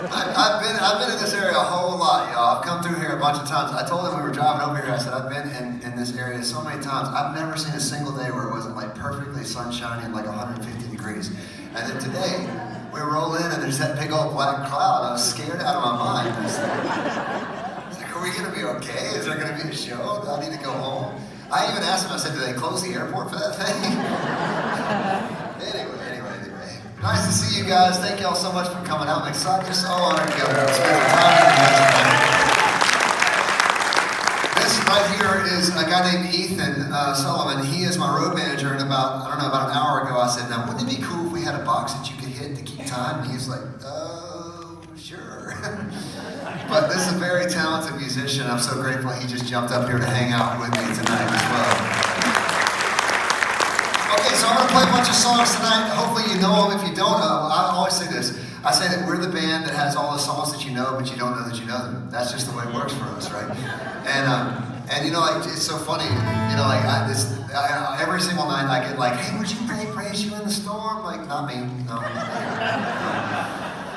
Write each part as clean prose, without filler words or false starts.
I've been in this area a whole lot, y'all. I've come through here a bunch of times. I told them we were driving over here, I said, I've been in this area so many times. I've never seen a single day where it wasn't like perfectly sunshiny and like 150 degrees. And then today, we roll in and there's that big old black cloud. I was scared out of my mind. I was like, are we gonna be okay? Is there gonna be a show? Do I need to go home? I even asked him, I said, do they close the airport for that thing? Anyway. Nice to see you guys. Thank y'all so much for coming out. I'm excited, just so honored to spend some time with you guys tonight. This right here is a guy named Ethan Sullivan. He is my road manager, and about an hour ago I said, now wouldn't it be cool if we had a box that you could hit to keep time? And he's like, sure. But this is a very talented musician. I'm so grateful he just jumped up here to hang out with me tonight as well. Okay, so I'm going to play a bunch of songs tonight. Hopefully you know them. If you don't, I always say this. I say that we're the band that has all the songs that you know, but you don't know that you know them. That's just the way it works for us, right? And you know, like, it's so funny. You know, like every single night I get like, hey, would you praise you in the storm? Like, not me. No.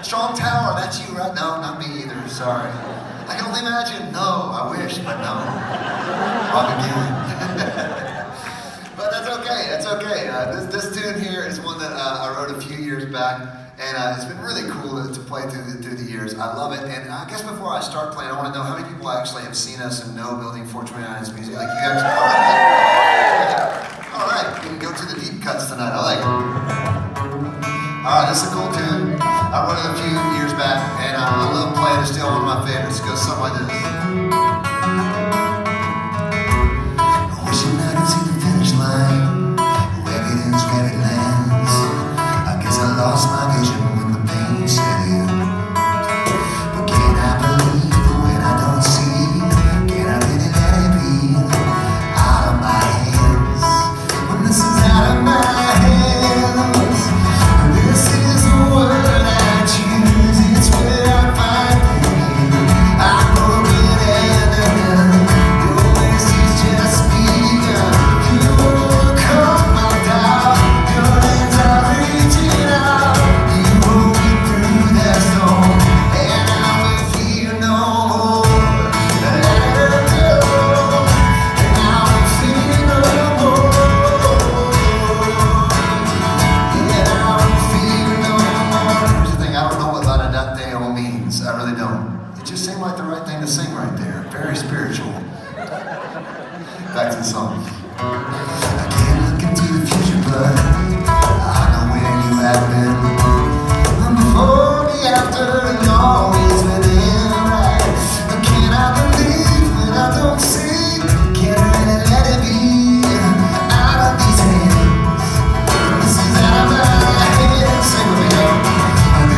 Strong Tower, that's you, right? No, not me either. Sorry. I can only imagine. No, I wish, but no. Wrong again. But that's okay, that's okay. This tune here is one that I wrote a few years back, and it's been really cool to play through the years. I love it, and I guess before I start playing, I want to know how many people actually have seen us and know Building 429's music. Like, you guys, all right, we can go to the deep cuts tonight. I like it. All right, this is a cool tune. I wrote it a few years back, and I love playing it. It's still one of my favorites. It goes something like this. Wishing I could see the finish line, where it ends, where it lands. I guess I lost my vision when the pain set in. But can I believe when I don't see? Can I really let it be out of my hands? When this is out of my hands, this is the word I choose. It's where I find pain. I'm broken and your mercy's just begun. You overcome my doubt. Your hands are reaching out. You hold me through that storm, and I will fear no more. Let her go, and I will fear no more. Yeah, I will fear no more. Here's the thing, I don't know what la-da-da-deo means. I really don't. It just seemed like the right thing to sing right there. Very spiritual. Back to the song. I can't look into the future, but I know where you have been. And before, the after, and always within, right? But can I believe when I don't see? Can I really let it be out of these hands? This is out of my hands. Sing with me now.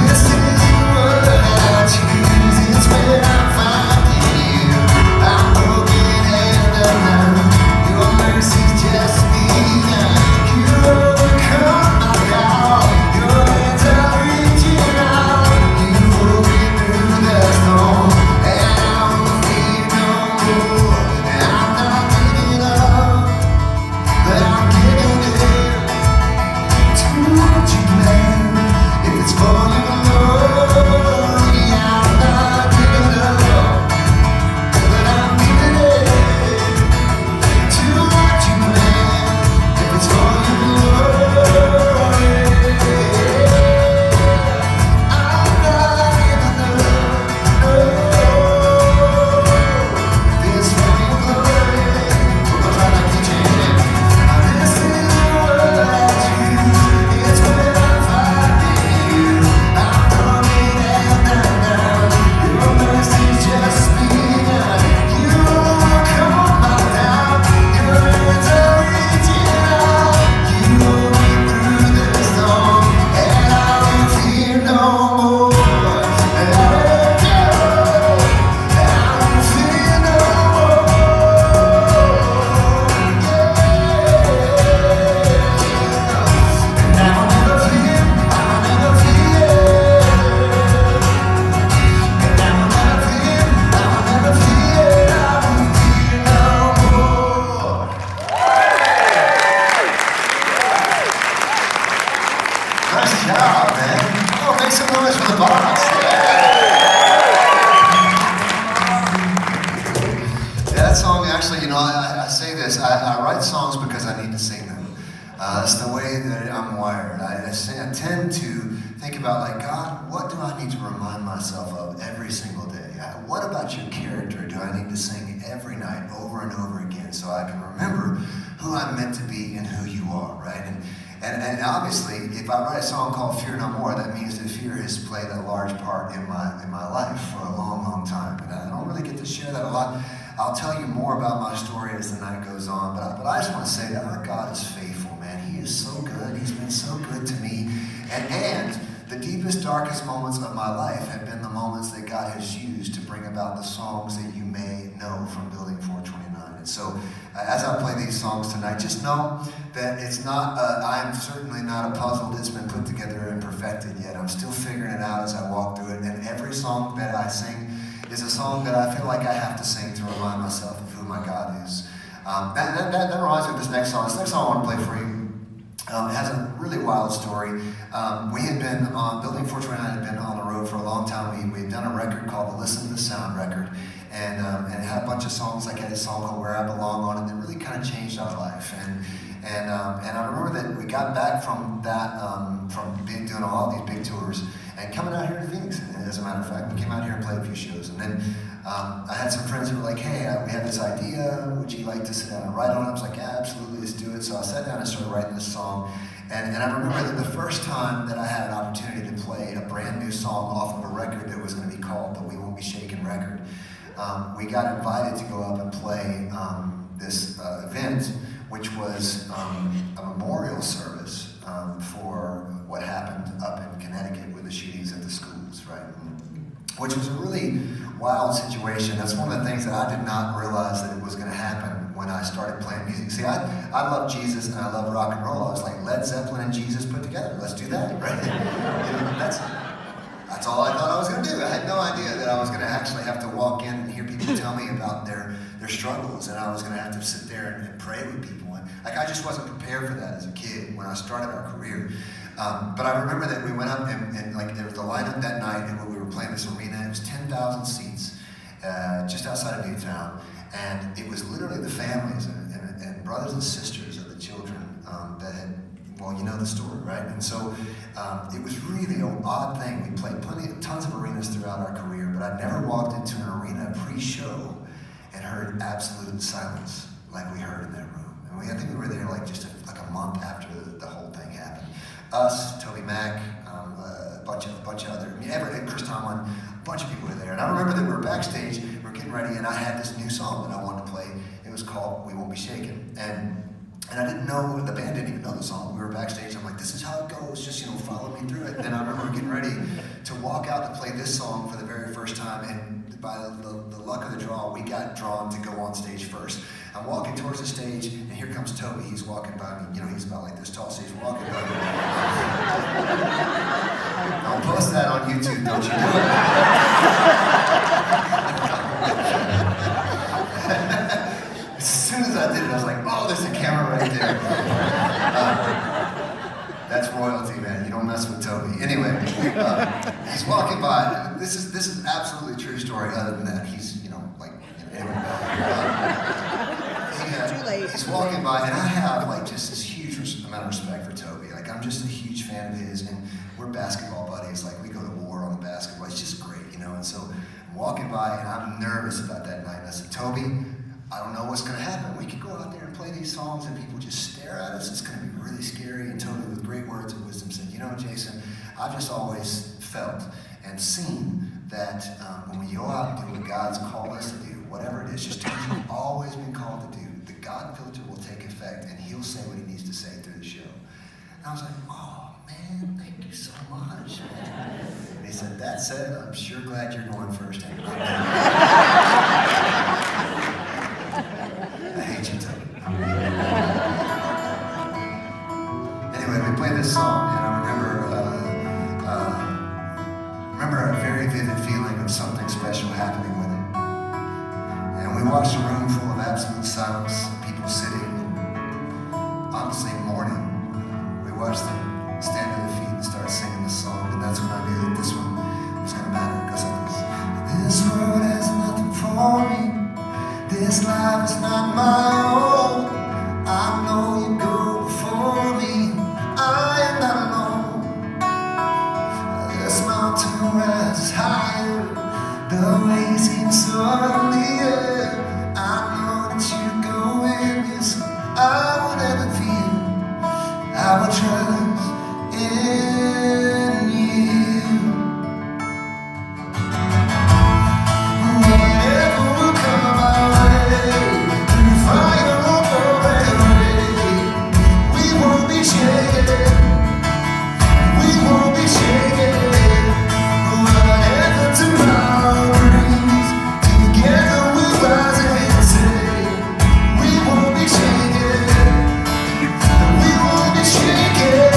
This is the word I choose. It's where I find you. I'm broken and undone. Your mercy's just begun. You overcome my doubt. Your hands are reaching out. You this. I write songs because I need to sing them. That's the way that I'm wired. I tend to think about, like, God, what do I need to remind myself of every single day? What about your character do I need to sing every night over and over again so I can remember who I'm meant to be and who you are, right? And obviously, if I write a song called Fear No More, that means that fear has played a large part in my life for a long, long time. And I don't really get to share that a lot. I'll tell you more about my story as the night goes on, but I just want to say that our God is faithful, man. He is so good. He's been so good to me. And the deepest, darkest moments of my life have been the moments that God has used to bring about the songs that you may know from Building 429. And so, as I play these songs tonight, just know that it's not, I'm certainly not a puzzle that's been put together and perfected yet. I'm still figuring it out as I walk through it. And every song that I sing is a song that I feel like I have to sing to remind myself of who my God is. That reminds me of this next song. This next song I want to play for you. It has a really wild story. We had been on, Building 429 had been on the road for a long time. We had done a record called the Listen to the Sound record. And it had a bunch of songs, like I had a song called Where I Belong on it, that really kind of changed our life. And I remember that we got back from that, from doing all these big tours, and coming out here to Phoenix, as a matter of fact. We came out here and played a few shows. And then I had some friends who were like, hey, we have this idea, would you like to sit down and write on it? I was like, yeah, absolutely, let's do it. So I sat down and started writing this song. And I remember that the first time that I had an opportunity to play a brand new song off of a record that was going to be called the We Won't Be Shaken record, we got invited to go up and play this event, which was a memorial service for what happened up in Connecticut with the shootings at the schools, right? Which was a really wild situation. That's one of the things that I did not realize that it was going to happen when I started playing music. See, I love Jesus and I love rock and roll. I was like, Led Zeppelin and Jesus put together. Let's do that, right? That's all I thought I was going to do. I had no idea that I was going to actually have to walk in and hear people tell me about their struggles, and I was going to have to sit there and pray with people. And like, I just wasn't prepared for that as a kid when I started our career. But I remember that we went up and like, there was a lineup that night, and when we were playing this arena, it was 10,000 seats just outside of Newtown, and it was literally the families and brothers and sisters of the children that had, well, you know the story, right? And so it was really an odd thing. We played tons of arenas throughout our career, but I never walked into an arena pre-show and heard absolute silence like we heard in that room. And I think we were there like just a month after the whole thing happened. Us, Toby Mac, a bunch of other, Chris Tomlin, a bunch of people were there. And I remember that we were backstage, we were getting ready, and I had this new song that I wanted to play. It was called We Won't Be Shaken. And I didn't know, the band didn't even know the song. We were backstage, I'm like, this is how it goes, just, follow me through it. And I remember getting ready to walk out to play this song for the very first time, and by the luck of the draw, we got drawn to go on stage first. I'm walking towards the stage, and here comes Toby. He's walking by me. He's about like this tall, so he's walking by me. I'll post that on YouTube, don't you do it. As soon as I did it, I was like, oh, there's a camera right there. That's royalty, man. You don't mess with Toby. Anyway, he's walking by. This is absolutely true story. Other than that, he's anyway. He's walking by, and I have like just this huge amount of respect for Toby. Like, I'm just a huge fan of his, and we're basketball buddies. Like, we go to war on the basketball. It's just great, And so I'm walking by, and I'm nervous about that night. And I said, Toby, I don't know what's going to happen. We could go out there and play these songs and people just stare at us. It's going to be really scary. And Toby, with great words of wisdom, said, Jason, I've just always felt and seen that when we go out and do what God's called us to do, whatever it is, just what you've always been called to do, the God filter will take effect and he'll say what he needs to say through the show. And I was like, oh, man, thank you so much. And he said, that said, I'm sure glad you're going first. I hate you, Toby. Anyway, we played this song, and I remember a very vivid feeling of something special happening with it. And we watched a room full of absolute silence, people sitting, honestly mourning. We watched them stand to their feet and start singing this song, and that's when I knew that this one was going to matter. It goes like this. This world has nothing for me. This life is not my own. The way seems so unreal. I know that you're going this way. I will never fear. I will trust in you. Whatever will come our way, through fire or rain, we won't be shaken. We won't be shaken. Whatever tomorrow brings, together we'll rise and say, we won't be shaken. We won't be shaken.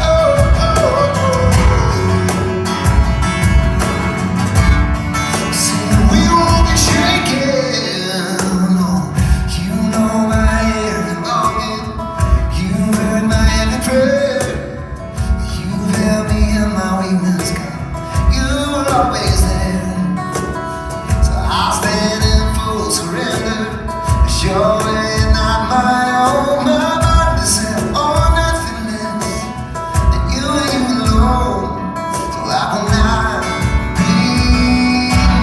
Oh, oh, oh. Say we won't be shaken. You know my every longing. You heard my every prayer. You held me in my weakness, God. You were always there. So I'll stand in full surrender. It's your way, not my own. My mind is set on nothing less than you and you alone. So I will not be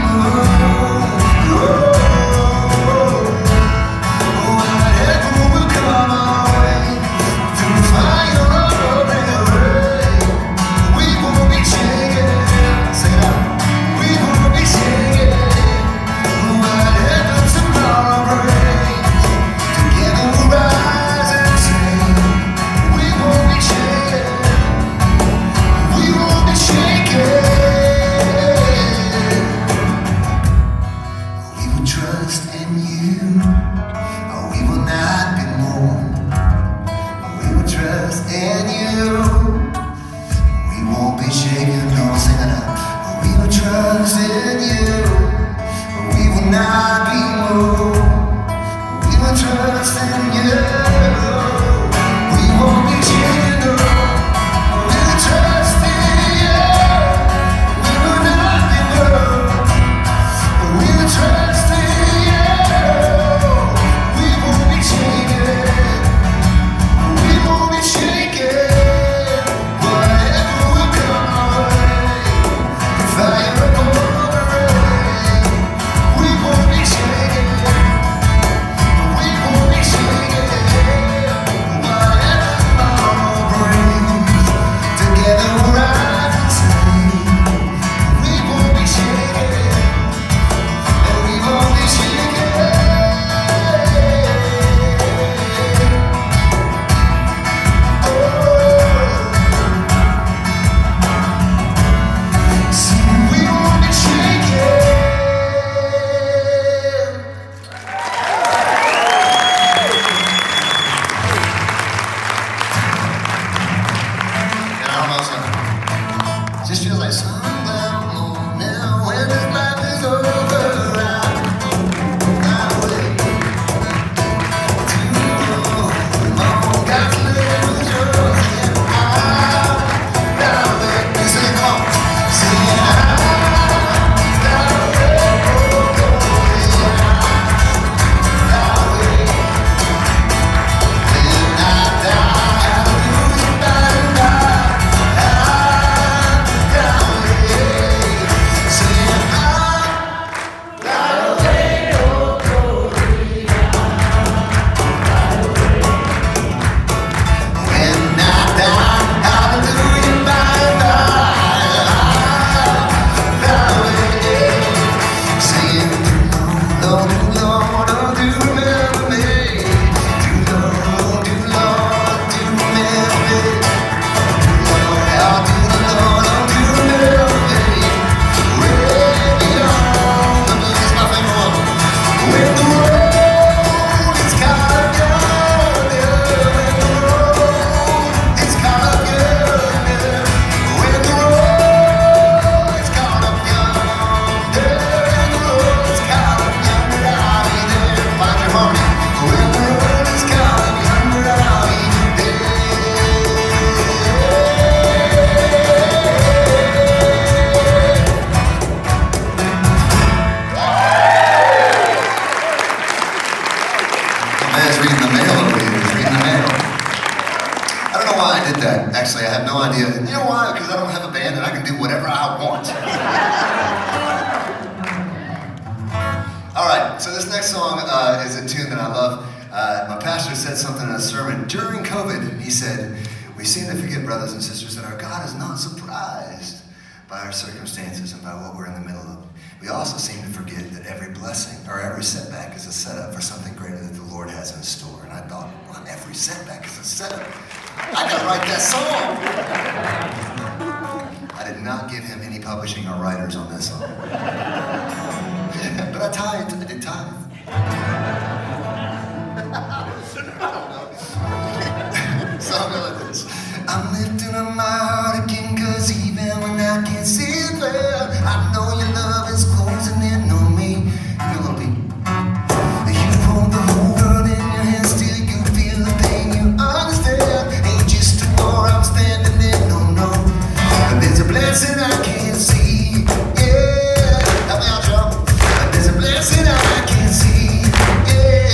moved. Whatever will come our way, through fire or rain, we won't be shaken. Say it out. We won't be shaken. Whatever tomorrow brings, together we'll rise and say, we won't be shaken. We won't be shaken. We will trust in you. We will not be moved. We will trust in you. We won't be shaken. No, sing it out. We will trust in you. We will not be moved. We will trust in you. We won't be shaken. No. We will trust in you. We will not be moved. We will trust in you. We won't be shaken. We won't be shaken. Whatever will come our way, the fire or rain, we won't be shaken. We won't be shaken. Whatever tomorrow brings, together we'll rise and say, we won't be shaken. We won't be shaken. See, we won't be shaken. And I don't know, it just feels like Sunday morning when this life is over. I'm away too long. Got to live with yours and I'm down there. You say, come on. Say, I'm down there. Down you. And you know why? Because I don't have a band and I can do whatever I want. All right, so this next song is a tune that I love. My pastor said something in a sermon during COVID. He said, "We seem to forget, brothers and sisters, that our God is not surprised by our circumstances and by what we're in the middle of. We also seem to forget that every blessing or every setback is a setup for something greater that the Lord has in store." And I thought, well, every setback is a setup. I gotta write that song. I did not give him any publishing or writers on this song. But I tithed. I did tithe. I don't know. Something like this. I'm lifting up my heart again, cause even when I can't see it well, I know your love is closing in on me. Give me a little beat. You hold the whole world in your hands, still you feel the pain, you understand. Ain't just a war I'm standing in, no, no. But there's a blessing I can't see, yeah. Help me out, y'all. But there's a blessing I can't see, yeah.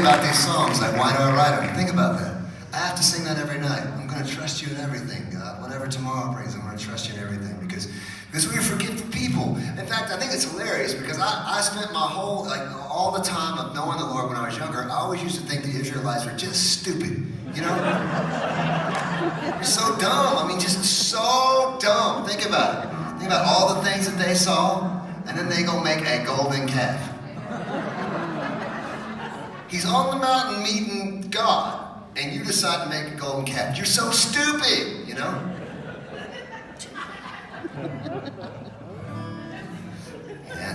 About these songs, like why do I write them? Think about that. I have to sing that every night. I'm going to trust you in everything, God. Whatever tomorrow brings, I'm going to trust you in everything because we're forgetful people. In fact, I think it's hilarious because I spent my whole, all the time of knowing the Lord when I was younger. I always used to think the Israelites were just stupid, you know? They're so dumb. I mean, just so dumb. Think about it. Think about all the things that they saw, and then they go make a golden calf. He's on the mountain meeting God, and you decide to make a golden calf. You're so stupid, you know?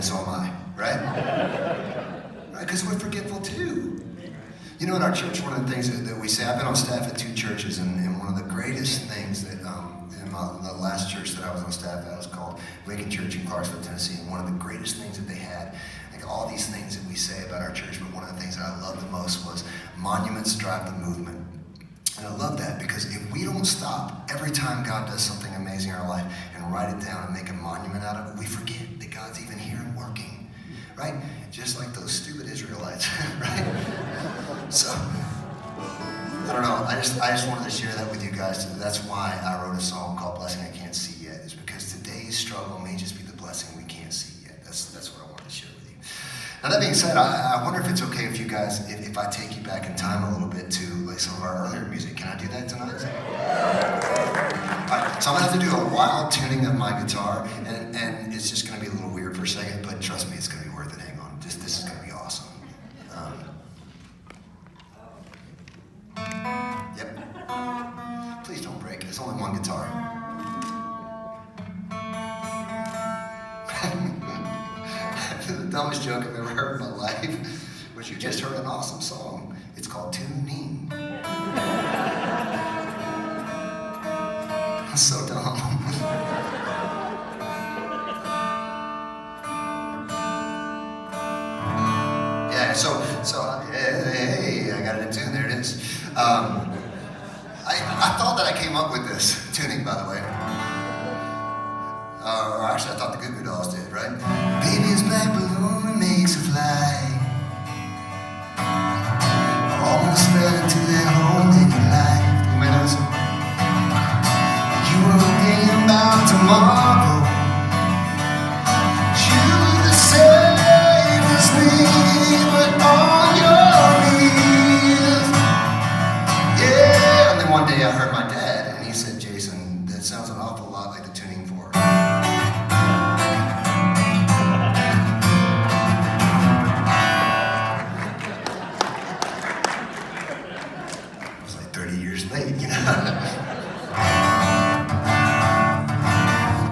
and so am I, right? Right, because we're forgetful too. You know, in our church, one of the things that we say, I've been on staff at 2 churches, and one of the greatest things that in the last church that I was on staff at was called Waken Church in Clarksville, Tennessee, and one of the greatest things that they had, like all these things that we say about our church, but one of the things that I loved the most was monuments drive the movement. And I love that because if we don't stop every time God does something amazing in our life and write it down and make a monument out of it, we forget that God's even here and working, right? Just like those stupid Israelites, right? So, I don't know, I just wanted to share that with you guys. That's why I wrote a song called Blessing I Can't See Yet, is because today's struggle may just be the blessing we can't see yet. That's what I wanted to share with you. Now that being said, I wonder if it's okay with you guys if I take you back in time a little bit to like some of our earlier music. Can I do that tonight? Alright, so I'm gonna have to do a wild tuning of my guitar, and it's just gonna be a little weird for a second, but trust me, it's gonna be worth it. Hang on, this is gonna be awesome. Yep. Please don't break. It's only one guitar. The dumbest joke I've ever heard in my life was you just heard an awesome song. It's called Tuning. That's so dumb. Yeah, so hey, I got it in tune. There it is. I thought that I came up with this tuning, by the way. Or actually, I thought the Goo Goo Dolls did, right? Baby's black balloon makes a fly. Almost fell into that hole in your life. You may know this one. You were thinking about tomorrow. You the same as me, but on your knees. Yeah. And then one day I heard my dad, and he said, Jason, that sounds an awful lot like the tuning fork. It was like 30 years late, you know?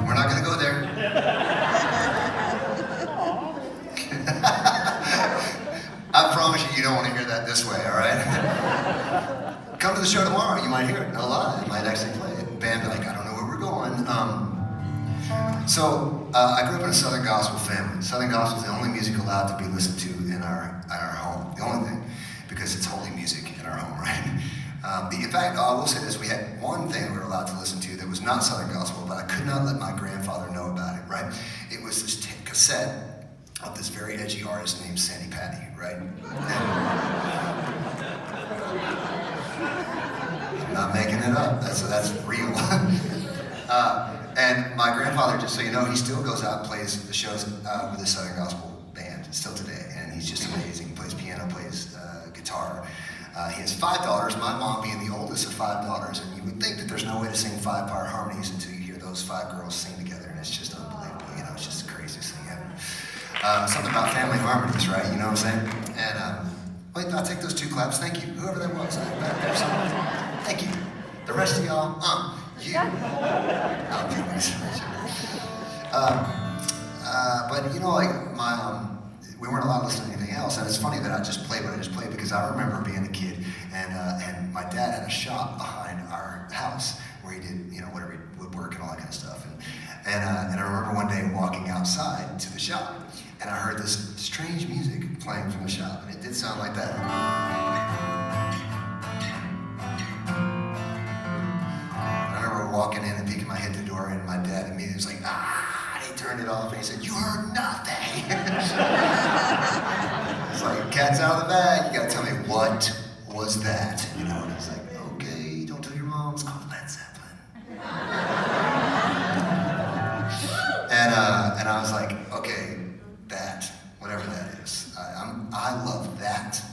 We're not going to go there. I promise you don't want to hear that this way, all right? Come to the show tomorrow, you might hear it. No lie, it might actually play it. Band like, I don't know where we're going. I grew up in a Southern Gospel family. Southern Gospel is the only music allowed to be listened to in our home. The only thing, because it's holy music in our home, right? In fact, I will say this, we had one thing we were allowed to listen to that was not Southern Gospel, but I could not let my grandfather know about it, right? It was this cassette of this very edgy artist named Sandy Patty, right? I'm not making it up, that's real. And my grandfather, just so you know, he still goes out and plays the shows with the Southern Gospel band, still today, and he's just amazing. He plays piano, plays guitar. He has 5 daughters, my mom being the oldest of 5 daughters, and you would think that there's no way to sing 5-part harmonies until you hear those 5 girls sing together, and it's just unbelievable, you know, it's just the craziest thing ever. Something about family harmonies, right, you know what I'm saying? And, wait, I'll take those 2 claps, thank you, whoever that was, thank you. The rest of y'all, you. I'll do this. But you know, like we weren't allowed to listen to anything else, and it's funny that I just played what I just played because I remember being a kid, and my dad had a shop behind our house where he did, you know, whatever woodwork and all that kind of stuff, and I remember one day walking outside to the shop, and I heard this strange music playing from the shop, and it did sound like that. Walking in and peeking my head through the door, and my dad immediately was like, and he turned it off, and he said, you heard nothing. It's like, cat's out of the bag, you gotta tell me, what was that? You know, and he's like, okay, don't tell your mom, it's called Led Zeppelin. And I was like, okay, that, whatever that is. I love that,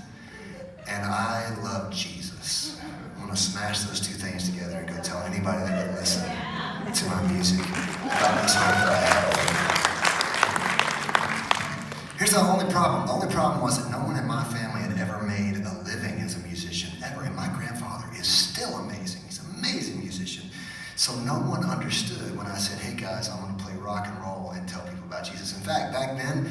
and I love Jesus. I'm gonna smash those 2 things together and go tell anybody that would listen to my music about this hope that I have. Here's the only problem. The only problem was that no one in my family had ever made a living as a musician, ever. And my grandfather is still amazing. He's an amazing musician. So no one understood when I said, hey guys, I'm gonna play rock and roll and tell people about Jesus. In fact, back then,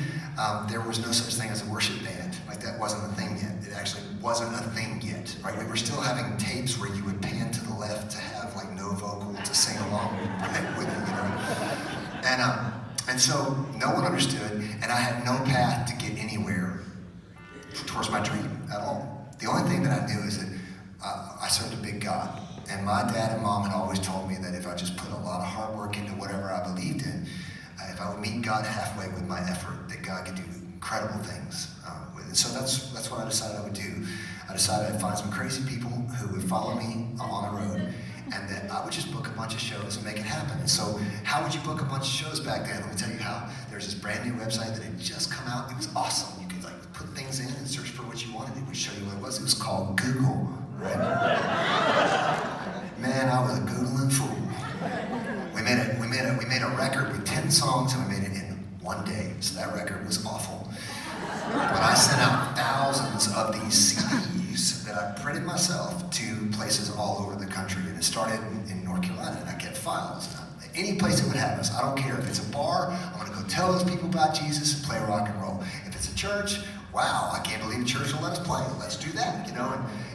there was no such thing as a worship band. Like, that wasn't a thing yet. It actually wasn't a thing yet, right? We were still having tapes where you would pan to the left to have like no vocal to sing along, right, with it, you know. And so no one understood, and I had no path to get anywhere towards my dream at all. The only thing that I knew is that I served a big God, and my dad and mom had always told me that if I just put a lot of hard work into whatever I believed in, if I would meet God halfway with my effort, that God could do incredible things with it. And so that's what I decided I would do. I decided I'd find some crazy people who would follow me on the road, and that I would just book a bunch of shows and make it happen. And so how would you book a bunch of shows back then? Let me tell you how. There's this brand new website that had just come out. It was awesome. You could like put things in and search for what you wanted. It would show you what it was. It was called Google, right? Man, I was a Googling fool. We made a record with 10 songs, and we made it in one day. So that record was awful. But I sent out thousands of these CDs that I printed myself to places all over the country. And it started in North Carolina, and I kept files. Any place that would have us, I don't care. If it's a bar, I'm gonna go tell those people about Jesus and play rock and roll. If it's a church, wow, I can't believe a church will let us play. Let's do that, you know?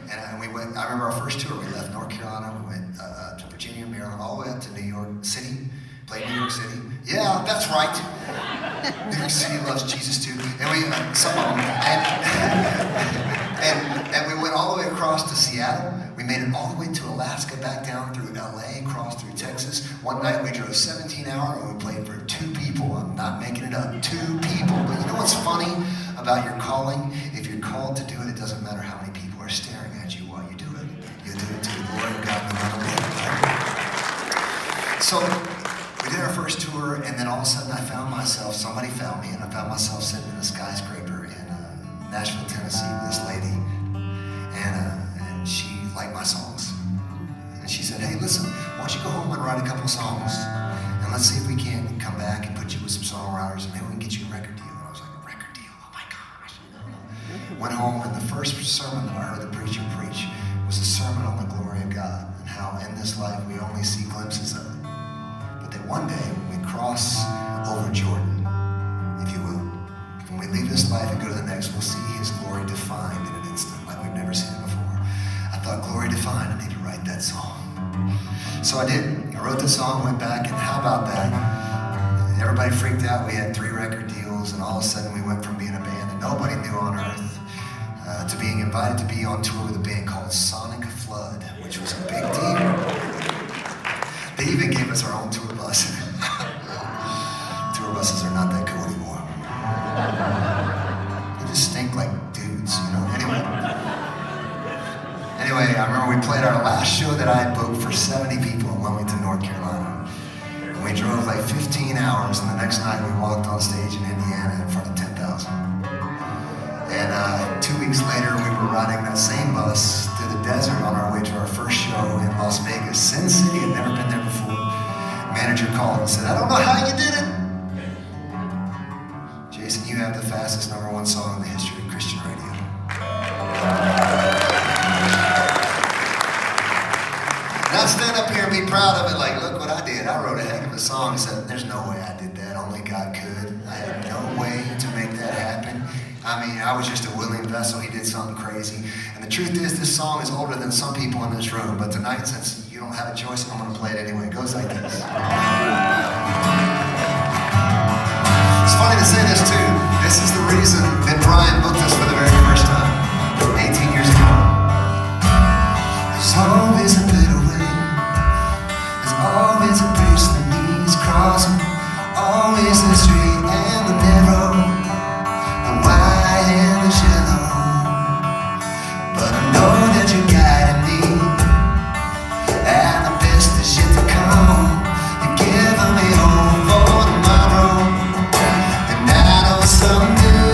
And we went, I remember our first tour, we left North Carolina, we went to Virginia, Maryland, all the way up to New York City. Played New York City. Yeah, that's right. New York City loves Jesus too. And we, some of them, and we went all the way across to Seattle. We made it all the way to Alaska, back down through LA, across through Texas. One night we drove 17 hours and we played for 2 people. I'm not making it up, 2 people. But you know what's funny about your calling? If you're called to do it, it doesn't matter how many people are staring at you while you do it. You do it to the glory of God no matter what. So we did our first tour, and then all of a sudden somebody found me, and I found myself sitting in a skyscraper in Nashville, Tennessee with this lady, and she liked my songs. And she said, hey, listen, why don't you go home and write a couple songs, and let's see if we can come back and put you with some songwriters, and maybe we can get you a record deal. And I was like, a record deal? Oh my gosh. Went home, and the first sermon that I heard the preacher preach was a sermon on the glory of God, and how in this life we only see glimpses of it. That one day when we cross over Jordan, if you will, when we leave this life and go to the next, we'll see his glory defined in an instant like we've never seen it before. I thought, glory defined, I need to write that song. So I did. I wrote the song, went back, and how about that? Everybody freaked out. We had 3 record deals, and all of a sudden we went from being a band that nobody knew on earth to being invited to be on tour with a band called Sonic Flood, which was a big deal. They even gave us our own tour bus. Tour buses are not that cool anymore. They just stink like dudes, you know? Anyway, I remember we played our last show that I had booked for 70 people in Wilmington, North Carolina. And we drove like 15 hours, and the next night we walked on stage in Indiana in front of 10,000. And 2 weeks later, we were riding that same bus through the desert on our way to our first show in Las Vegas. Sin City, had never been there before. Manager called and said, I don't know how you did it. Jason, you have the fastest #1 song in the history of Christian radio. And I'd stand up here and be proud of it, like, look what I did. I wrote a heck of a song. I said, there's no way I did that. Only God could. I had no way to make that happen. I mean, I was just a willing vessel. He did something crazy. And the truth is, this song is older than some people in this room. But tonight, since you don't have a choice, I'm going to play it anyway. It goes like this. It's funny to say this, too. This is the reason that Brian booked us for the very first time, 18 years ago. There's always a better way. There's always a bridge that needs crossing. Always the straight and the narrow, the wide and the shallow. But I know that you're guiding me, and the best is yet to come. You're giving me hope for tomorrow, and I know someday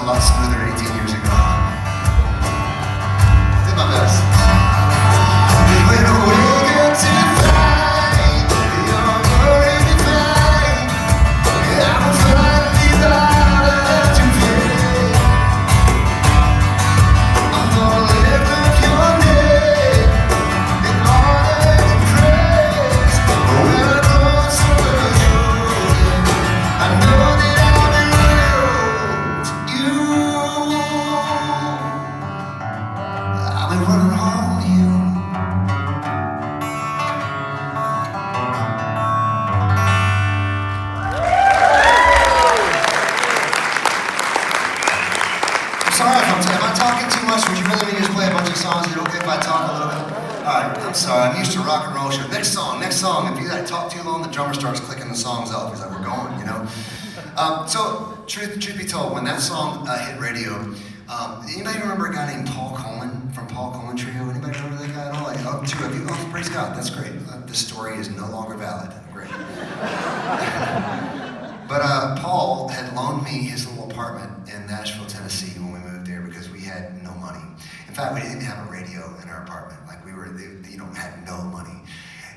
lot smoother 18 years ago. Did my best. When we get to find you're already fine, I will finally die to feel. I'm gonna lift up your name in honor and praise. When I cross over you, I know that I'll be real to you. I've been running home to you. I'm sorry am I talking too much? Would you rather me just play a bunch of songs? Is it okay if I talk a little bit? Alright, I'm sorry, I'm used to rock and roll show. Next song. If I talk too long, the drummer starts clicking the songs up. He's like, we're going, you know? So, truth be told, when that song hit radio, anybody remember a guy named Paul Coleman from Paul Coleman Trio? Anybody remember that guy at all? Like, oh, two of you. Oh, praise God, that's great. This story is no longer valid. Great. But Paul had loaned me his little apartment in Nashville, Tennessee when we moved there because we had no money. In fact, we didn't have a radio in our apartment. Like had no money.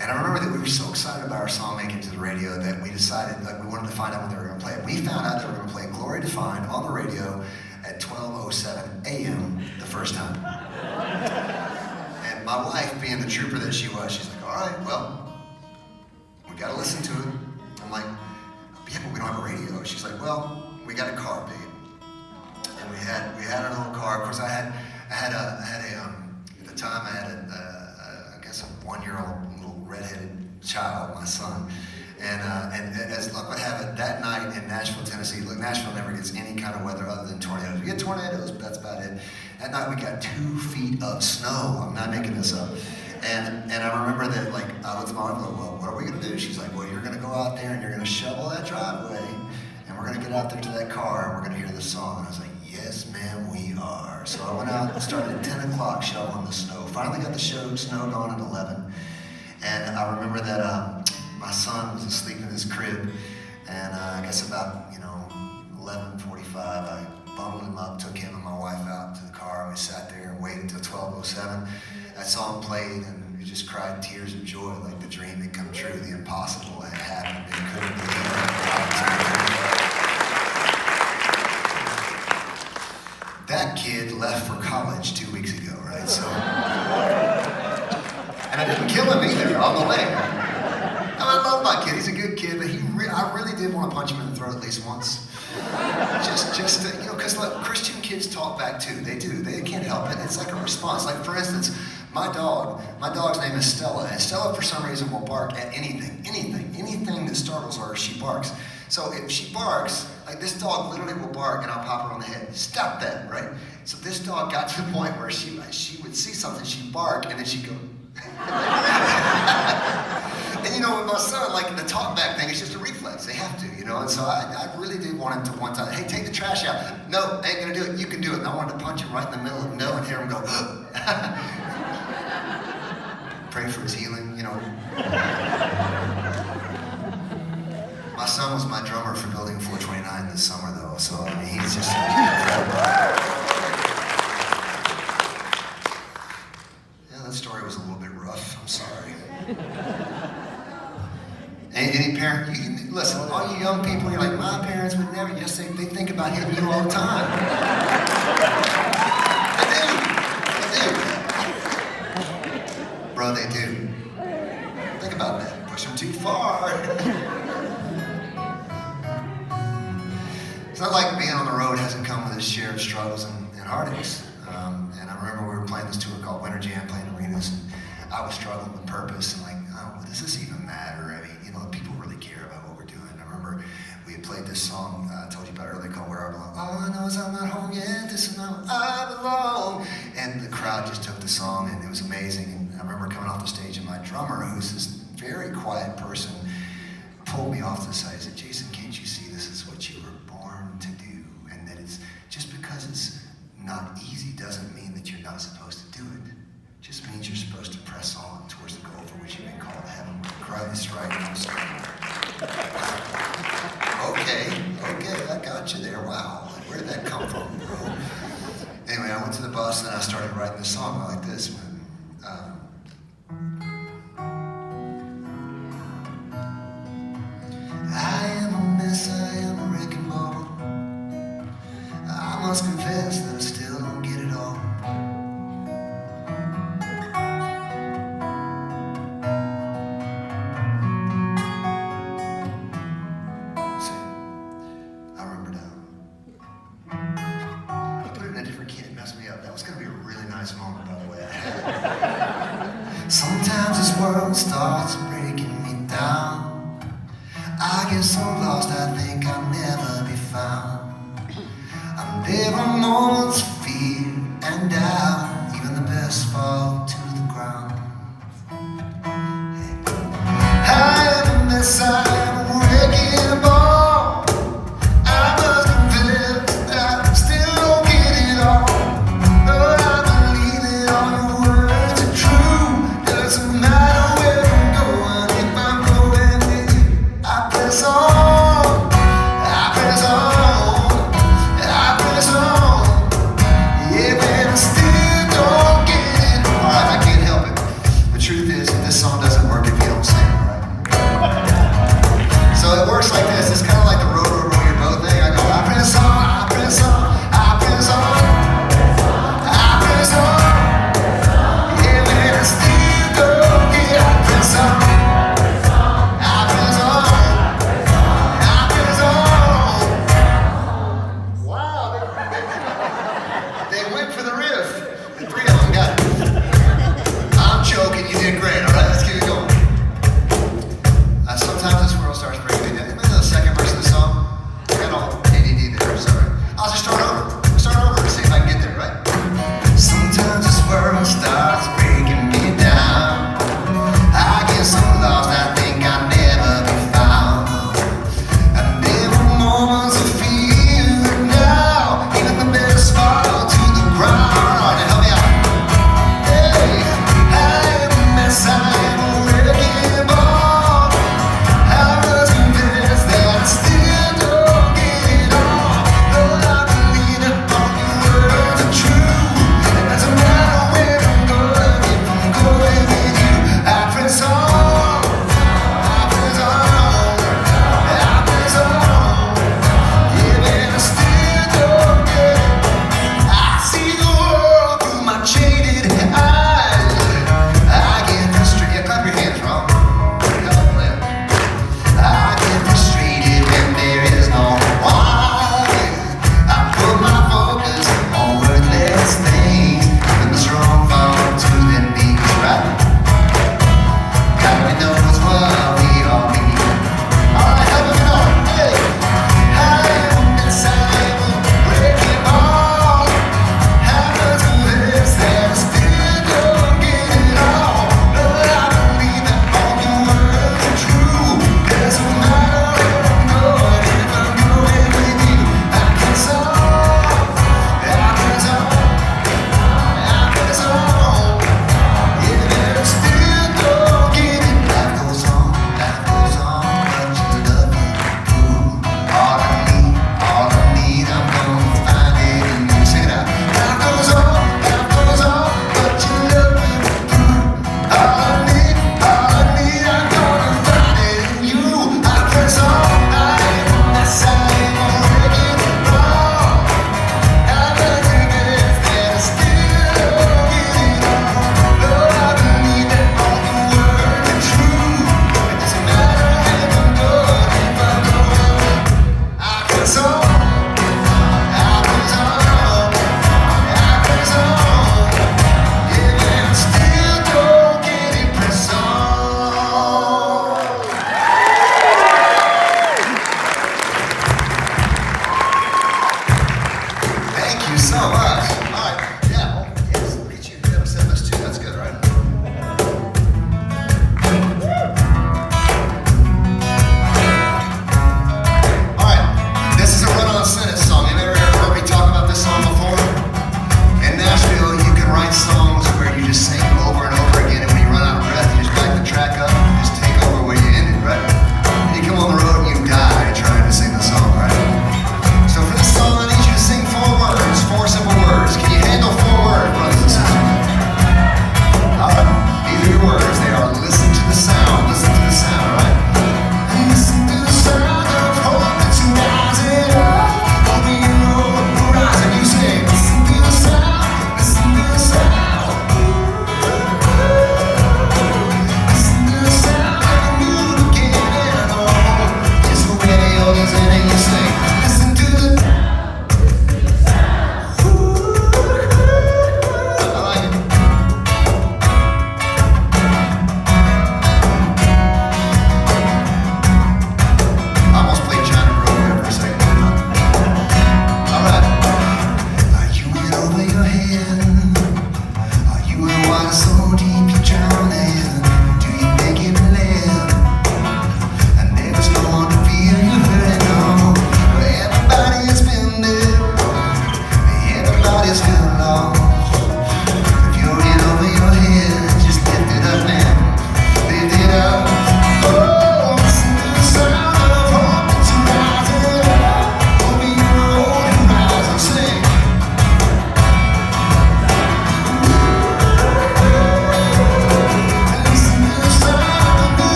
And I remember that we were so excited about our song making it to the radio that we decided like we wanted to find out when they were going to play it. We found out they were going to play Glory Defined on the radio at 12:07 a.m. the first time. And my wife, being the trooper that she was, she's like, all right, well, we got to listen to it. I'm like, yeah, but we don't have a radio. She's like, well, we got a car, babe. And we had our little car. Of course, I had at the time I had I guess a 1-year-old little redheaded child, my son. And as luck would have it, that night in Nashville, Tennessee, look, Nashville never gets any kind of weather other than tornadoes. We get tornadoes, but that's about it. That night we got 2 feet of snow. I'm not making this up. And I remember that, like, I looked at my wife, well, what are we gonna do? She's like, well, you're gonna go out there and you're gonna shovel that driveway, and we're gonna get out there to that car and we're gonna hear the song. And I was like, yes, ma'am, we are. So I went out and started at 10 o'clock shoveling the snow. Finally got the snow gone at 11. And I remember that my son was asleep in his crib, and I guess about 11:45, I bundled him up, took him and my wife out to the car, and we sat there and waited until 12:07. That song played, and we just cried tears of joy, like the dream had come true, the impossible had happened, and couldn't believe it. That kid left for college 2 weeks ago, right? So, and I didn't kill him either on the way. I love my kid. He's a good kid, but I really did want to punch him in the throat at least once. Just because look, Christian kids talk back too. They do. They can't help it. It's like a response. Like for instance, my dog's name is Stella, and Stella for some reason will bark at anything that startles her. She barks. So if she barks, like this dog literally will bark, and I'll pop her on the head. Stop that, right? So this dog got to the point where she would see something, she'd bark, and then she'd go. And with my son, like the talk back thing, it's just a reflex. They have to, And so I really did want him to one time, hey, take the trash out. No, I ain't gonna do it. You can do it. And I wanted to punch him right in the middle of no and hear him go. Pray for his healing, My son was my drummer for Building 429 this summer, though. So I mean, he's just incredible. That story was a little bit rough. I'm sorry. Any parent, listen, all you young people, you're like, my parents would never. Yes, they think about hitting you all the time. They do. Bro, they do. Think about that. Push them too far. It's not like being on the road hasn't come with its share of struggles and heartaches. And I remember we were playing this tour called Winter Jam, playing arenas, and I was struggling with purpose and like, oh, does this even matter? I mean, people really care about what we're doing. I remember we had played this song I told you about earlier called Where I Belong. All I know is I'm not home yet, this is not where I belong. And the crowd just took the song, and it was amazing. And I remember coming off the stage, and my drummer, who's this very quiet person, pulled me off to the side. He said, Jason, can't you see this is what you were born to do? And that it's just because it's not easy doesn't mean that you're not supposed to do it. It just means you're supposed to press on towards the goal for which you've been called to heaven with Christ, right? And I'm saying, okay, I got you there. Wow, where did that come from? bus, and I started writing this song like this. I am a mess, I am a wrecking ball. I must confess that I still don't get it all. See, I remember now. I put it in a different key and it messed me up. That was gonna be a really nice moment, by the way. Sometimes this world starts breaking me down. I get so lost, I think I'll never be found. I'm there on moments of fear and doubt. Even the best fall to the ground. I am a mess, I am a wrecking ball. I must confess that I still don't get it all. But I believe that all your words are true. Doesn't matter where I'm going, if I'm going with you, I press on, I press on, I press on.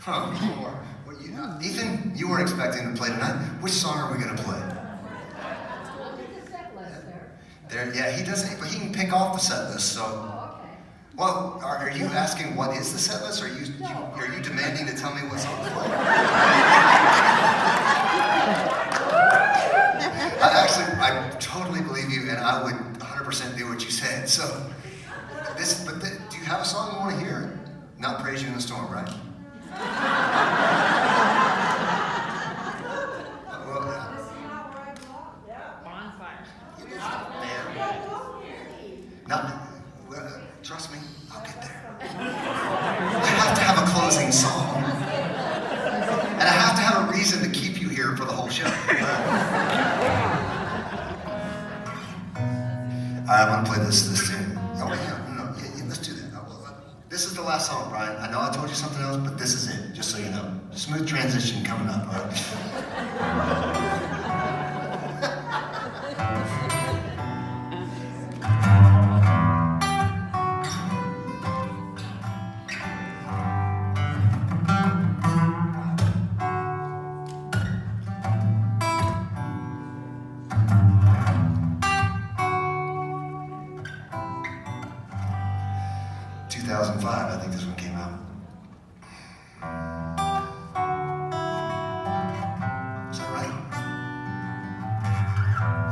Huh, more. Well, Ethan, you weren't expecting to play tonight. Which song are we going to play? Look at the set list there. Yeah, he doesn't, but he can pick off the set list, so. Oh, okay. Well, are you asking what is the set list, or are you demanding to tell me what song to play? I totally believe you, and I would 100% do what you said. So, do you have a song you want to hear? Not Praise You in the Storm, right? Bonfire. Trust me, I'll get there. I have to have a closing song. And I have to have a reason to keep you here for the whole show. I'm going to play this tune. Oh, yeah, let's do that. This is the last song, Brian. I know I told you something else, but this is it, just so you know. Smooth transition coming up, all right? 2005, I think this one came out. Is that right?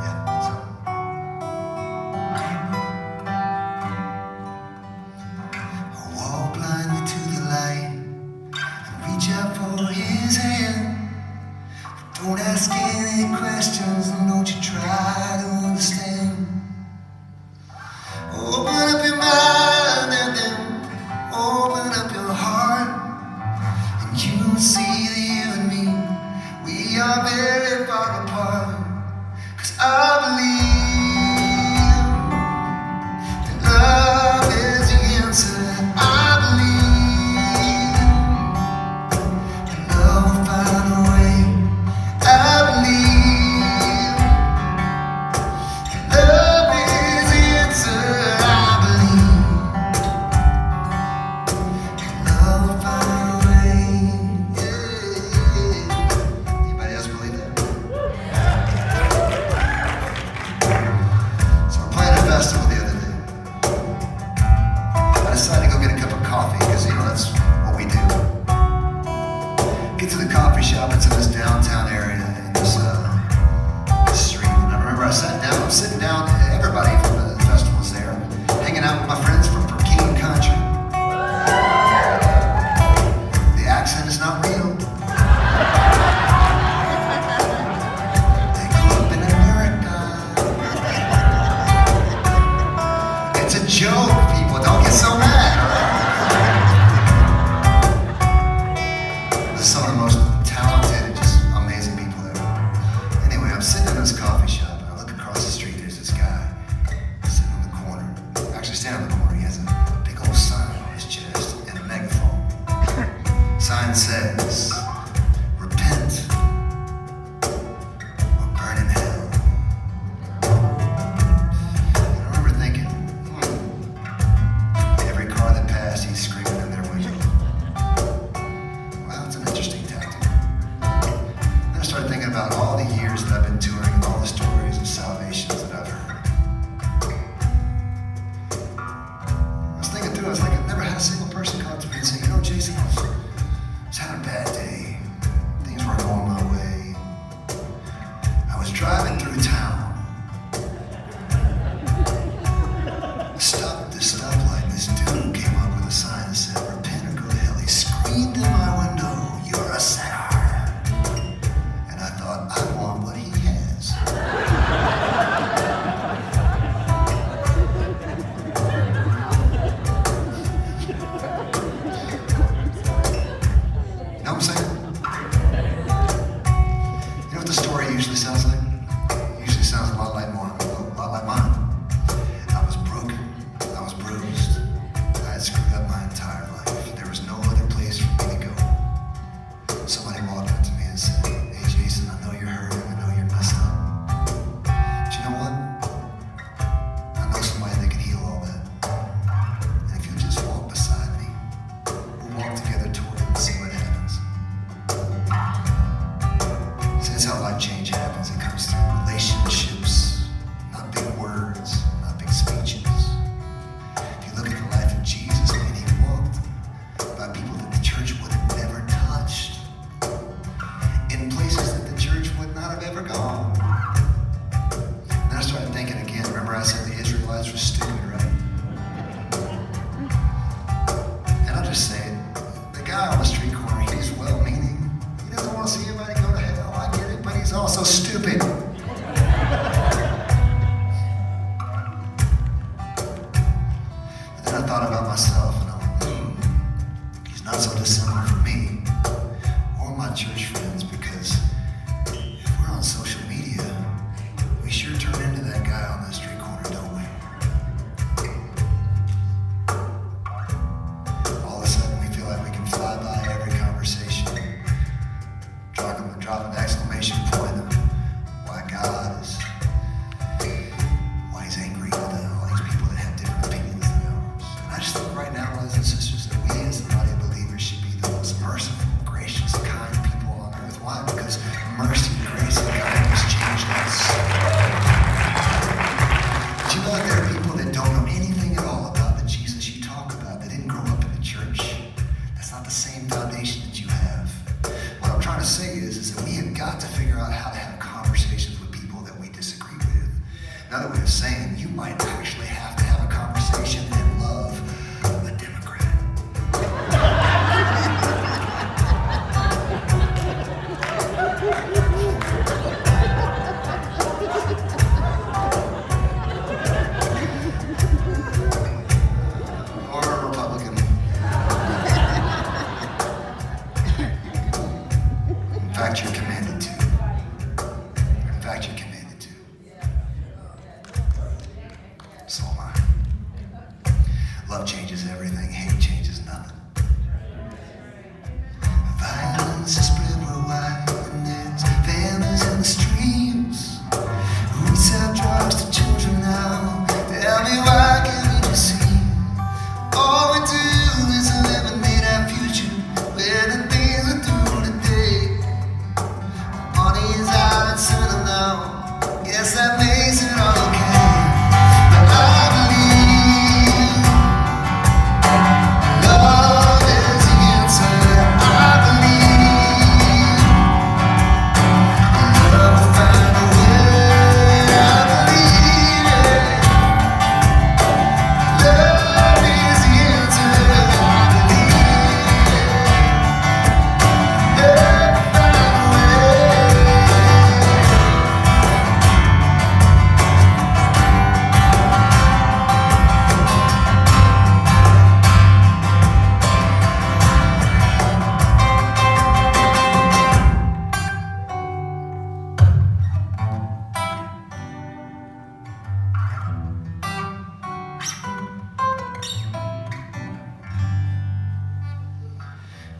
Yeah, I think so. I walk blindly to the light and reach out for his hand. Don't ask any questions and don't you try to understand. Open up your mind and then open up your heart, and you will see that you and me, we are very far apart. 'Cause I believe that love is the answer. I believe that love will find a way. I believe that love is the answer. I believe love will find a way. Yeah. Anybody else believe that? So we're playing a festival the other day. I decided to go get a cup of coffee because that's what we do. Get to the coffee shop. It's in this downtown area in this street. And I remember I sat down. I'm sitting down. Everybody from the festival's there, hanging out with my friends from Kingdom Country. The accent is not real. They grew up in America. It's a joke, people. Don't get so mad. This is some of the most talented, just amazing people ever. Anyway, I'm sitting in this coffee shop and I look across the street. There's this guy sitting on the corner. Actually, standing on the corner. He has a big old sign on his chest and a megaphone. Sign says, "Repent or burn in hell." And I remember thinking, every car that passed, he's screaming in their window. Well, it's an interesting tactic. Then I started thinking about all the years that I've been touring and all the stories of salvations that I've heard. I was thinking through, I was like, I've never had a single person come up to me and say, Jason, I was having a bad day. Things weren't going my way. I was driving through town. Stopped at this stoplight. This dude came up with a sign that said, "Repent or go to hell." He screamed in my window, "You're a sinner." And I thought, I want what he has. Know what I'm saying? You know what the story usually sounds like? It usually sounds a lot like mine. I was broken. I was bruised. I had screwed up my entire life. There was no other place for me to go. Somebody walked up to me and said, "Hey Jason, I know you're hurting. I know you're messed up. But you know what? I know somebody that can heal all that. And if you'll just walk beside me, we'll walk together toward it and see what happens." me or my church friends, because if we're on social media, we sure turn into that guy on the street corner, don't we? All of a sudden, we feel like we can fly by every conversation, drop an exclamation point of why God is, why He's angry with all these people that have different opinions than ours. And I just think right now, brothers and sisters, that we as the body of believers should be the most merciful, gracious, kind people on earth. Why? Because mercy, grace, and kindness changed us. But you know that there are people that don't know anything at all about the Jesus you talk about. They didn't grow up in the church. That's not the same foundation that you have. What I'm trying to say is that we have got to figure out how to have conversations with people that we disagree with. Another way of saying, you might actually have to have a conversation and love a Democrat. Or a Republican. In fact, you're commanded to. In fact, you're commanded to. So am I. Love changes everything, hate changes nothing. Violence is spread worldwide, and there's families in the streets. We sell drugs to children now. Tell me, why can't we just see? All we do is eliminate our future with the things we do today. Money is out and settled now. Yes, that makes it all okay. But I believe love is the answer. I believe love will find a way. I believe it. Love is the answer. I believe it. Love will find a way.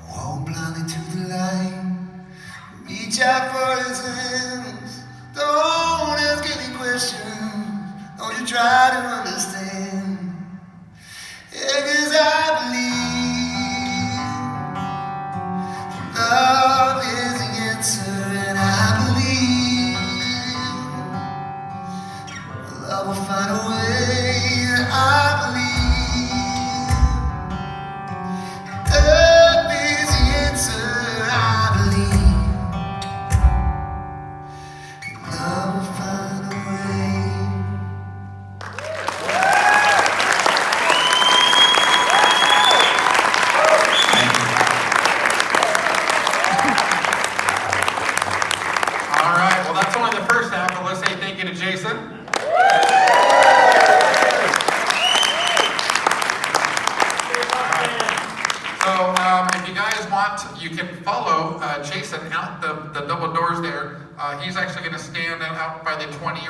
Walk blindly to the light. Reach out for His hands. Don't ask any questions. Don't you try to understand. Yeah, 'cause I believe love is the answer, and I believe love will find a way. I believe love is the answer. I believe love will find a way. Thank you. All right, well, that's only the first half, but let's say thank you to Jason. So if you guys want, you can follow Jason out the double doors there. He's actually going to stand out by the 20